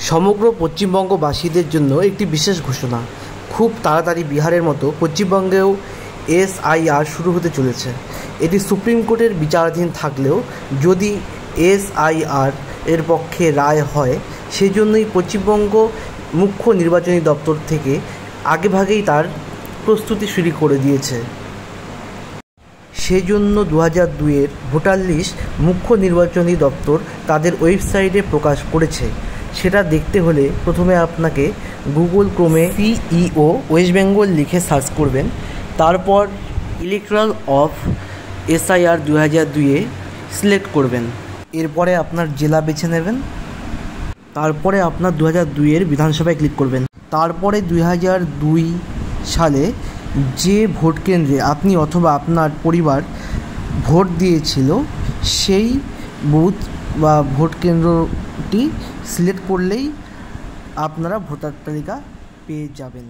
সমগ্র পশ্চিমবঙ্গবাসীদের জন্য একটি বিশেষ ঘোষণা। খুব তাড়াতাড়ি বিহারের মতো পশ্চিমবঙ্গেও এসআইআর শুরু হতে চলেছে। এটি সুপ্রিম কোর্টের বিচারাধীন থাকলেও যদি এসআইআর এর পক্ষে রায় হয়, সেজন্যই পশ্চিমবঙ্গ মুখ্য নির্বাচনী দপ্তর থেকে আগেভাগেই তার প্রস্তুতি শুরু করে দিয়েছে। সেজন্য 2002-এর ভোটার লিস্ট মুখ্য নির্বাচনী দপ্তর তাদের ওয়েবসাইটে প্রকাশ করেছে। সেটা দেখতে হলে প্রথমে আপনাকে গুগল ক্রোমে সিইও ওয়েস্ট বেঙ্গল লিখে সার্চ করবেন। তারপর ইলেকট্রাল অফ এসআইআর 2002-এ সিলেক্ট করবেন। এরপরে আপনার জেলা বেছে নেবেন। তারপরে আপনার 2002-এর বিধানসভায় ক্লিক করবেন। তারপরে 2002 সালে যে ভোট কেন্দ্রে আপনি অথবা আপনার পরিবার ভোট দিয়েছিল, সেই বুথ বা ভোট কেন্দ্রটি সিলেক্ট করলেই আপনারা ভোটার তালিকা পেয়ে যাবেন।